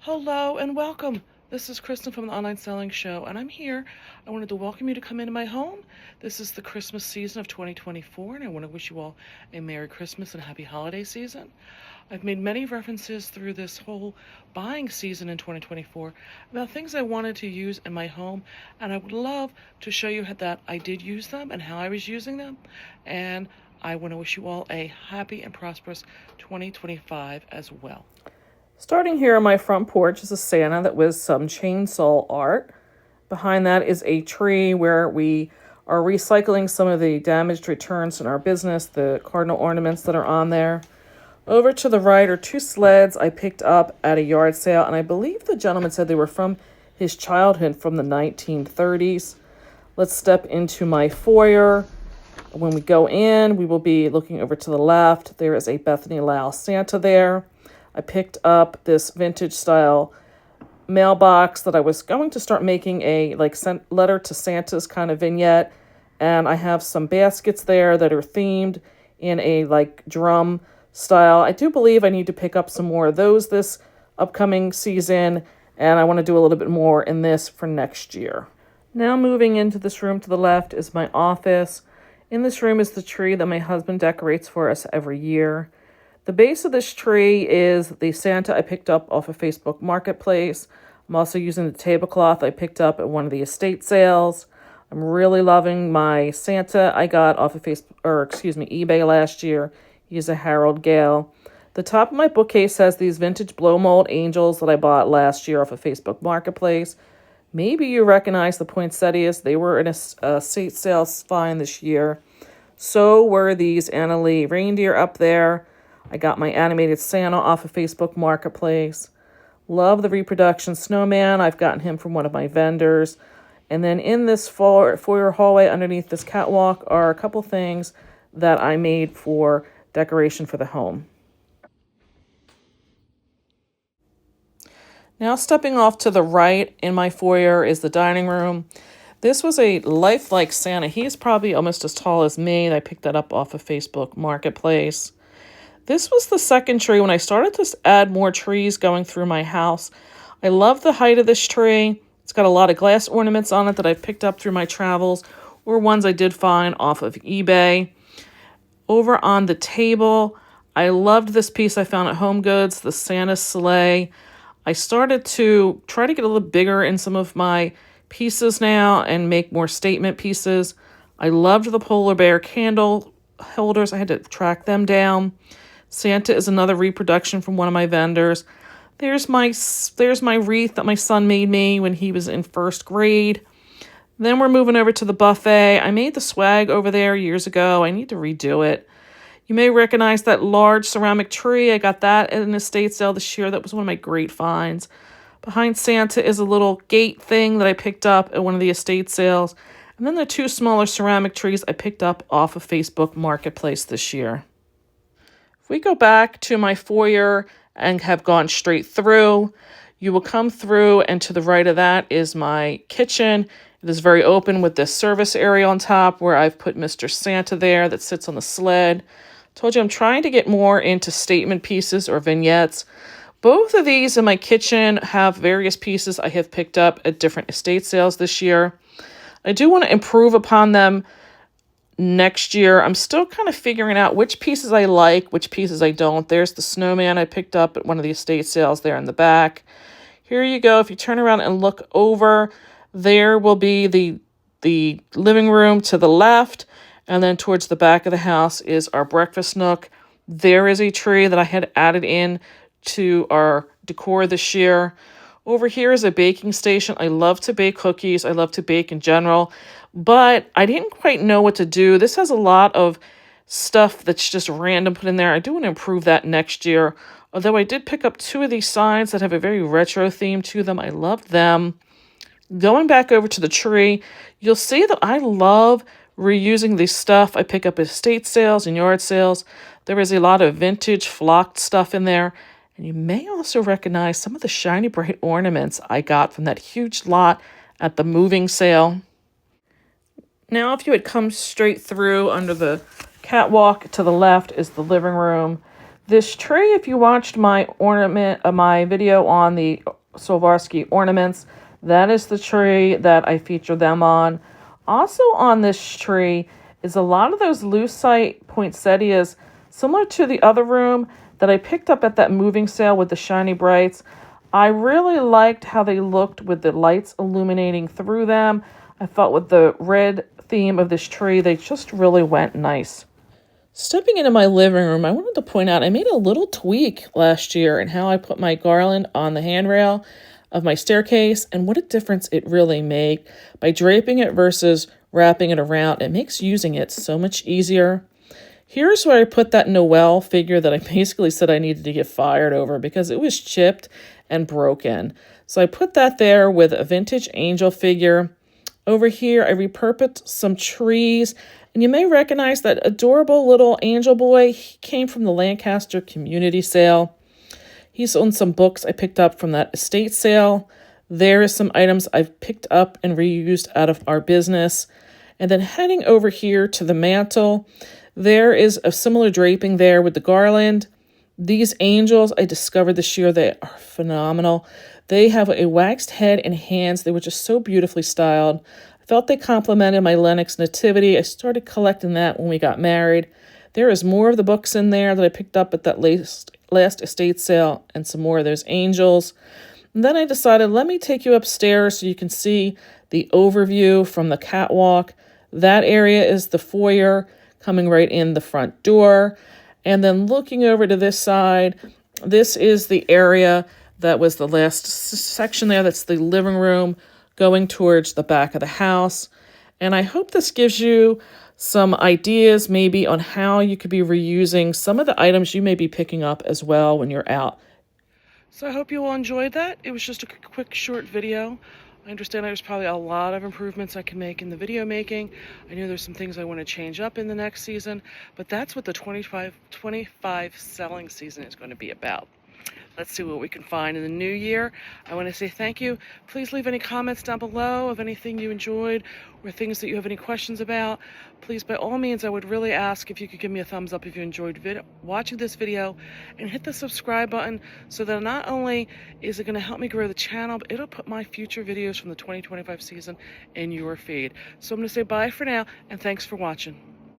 Hello and welcome. This is Kristen from the Online Selling Show, and I'm here. I wanted to welcome you to come into my home. This is the Christmas season of 2024, and I want to wish you all a Merry Christmas and Happy Holiday season. I've made many references through this whole buying season in 2024 about things I wanted to use in my home, and I would love to show you that I did use them and how I was using them. And I want to wish you all a happy and prosperous 2025 as well. Starting here on my front porch is a Santa that was some chainsaw art. Behind that is a tree where we are recycling some of the damaged returns in our business, the cardinal ornaments that are on there. Over to the right are two sleds I picked up at a yard sale, and I believe the gentleman said they were from his childhood from the 1930s. Let's step into my foyer. When we go in, we will be looking over to the left. There is a Bethany Lau Santa there. I picked up this vintage style mailbox that I was going to start making a letter to Santa's kind of vignette. And I have some baskets there that are themed in a drum style. I do believe I need to pick up some more of those this upcoming season. And I want to do a little bit more in this for next year. Now moving into this room to the left is my office. In this room is the tree that my husband decorates for us every year. The base of this tree is the Santa I picked up off of Facebook Marketplace. I'm also using the tablecloth I picked up at one of the estate sales. I'm really loving my Santa I got off of eBay last year. He's a Harold Gale. The top of my bookcase has these vintage blow mold angels that I bought last year off of Facebook Marketplace. Maybe you recognize the poinsettias. They were in a estate sale find this year. So were these Anna Lee reindeer up there. I got my animated Santa off of Facebook Marketplace. Love the reproduction snowman. I've gotten him from one of my vendors. And then in this foyer hallway underneath this catwalk are a couple things that I made for decoration for the home. Now stepping off to the right in my foyer is the dining room. This was a lifelike Santa. He's probably almost as tall as me. I picked that up off of Facebook Marketplace. This was the second tree when I started to add more trees going through my house. I love the height of this tree. It's got a lot of glass ornaments on it that I've picked up through my travels or ones I did find off of eBay. Over on the table, I loved this piece I found at Home Goods, the Santa sleigh. I started to try to get a little bigger in some of my pieces now and make more statement pieces. I loved the polar bear candle holders. I had to track them down. Santa is another reproduction from one of my vendors. There's my wreath that my son made me when he was in first grade. Then we're moving over to the buffet. I made the swag over there years ago. I need to redo it. You may recognize that large ceramic tree. I got that at an estate sale this year. That was one of my great finds. Behind Santa is a little gate thing that I picked up at one of the estate sales. And then the two smaller ceramic trees I picked up off of Facebook Marketplace this year. If we go back to my foyer and have gone straight through, you will come through, and to the right of that is my kitchen. It is very open with this service area on top where I've put Mr. Santa there that sits on the sled. Told you I'm trying to get more into statement pieces or vignettes. Both of these in my kitchen have various pieces I have picked up at different estate sales this year. I do want to improve upon them next year. I'm still kind of figuring out which pieces I like, which pieces I don't. There's the snowman I picked up at one of the estate sales there in the back. Here you go. If you turn around and look over, there will be the living room to the left, and then towards the back of the house is our breakfast nook. There is a tree that I had added in to our decor this year. Over here is a baking station. I love to bake cookies. I love to bake in general, but I didn't quite know what to do. This has a lot of stuff that's just random put in there. I do want to improve that next year, although I did pick up two of these signs that have a very retro theme to them. I loved them. Going back over to the tree, you'll see that I love reusing this stuff I pick up at estate sales and yard sales. There is a lot of vintage flocked stuff in there. And you may also recognize some of the shiny bright ornaments I got from that huge lot at the moving sale. Now, if you had come straight through under the catwalk to the left is the living room. This tree, if you watched my my video on the Swarovski ornaments, that is the tree that I featured them on. Also on this tree is a lot of those lucite poinsettias, similar to the other room that I picked up at that moving sale with the shiny brights. I really liked how they looked with the lights illuminating through them. I thought with the red theme of this tree, they just really went nice. Stepping into my living room, I wanted to point out I made a little tweak last year in how I put my garland on the handrail of my staircase and what a difference it really made by draping it versus wrapping it around. It makes using it so much easier. Here's where I put that Noel figure that I basically said I needed to get fired over because it was chipped and broken. So I put that there with a vintage angel figure. Over here, I repurposed some trees, and you may recognize that adorable little angel boy. He came from the Lancaster community sale. He's on some books I picked up from that estate sale. There is some items I've picked up and reused out of our business. And then heading over here to the mantle, there is a similar draping there with the garland. These angels I discovered this year, they are phenomenal. They have a waxed head and hands. They were just so beautifully styled. I felt they complemented my Lennox nativity. I started collecting that when we got married. There is more of the books in there that I picked up at that last estate sale and some more of those angels. And then I decided, let me take you upstairs so you can see the overview from the catwalk. That area is the foyer coming right in the front door. And then looking over to this side, this is the area that was the last section there. That's the living room going towards the back of the house. And I hope this gives you some ideas maybe on how you could be reusing some of the items you may be picking up as well when you're out. So I hope you all enjoyed that. It was just a quick short video. I understand there's probably a lot of improvements I can make in the video making. I know there's some things I want to change up in the next season, but that's what the 25 selling season is going to be about. Let's see what we can find in the new year. I want to say thank you. Please leave any comments down below of anything you enjoyed or things that you have any questions about. Please, by all means, I would really ask if you could give me a thumbs up if you enjoyed watching this video, and hit the subscribe button so that not only is it going to help me grow the channel, but it'll put my future videos from the 2025 season in your feed. So I'm going to say bye for now, and thanks for watching.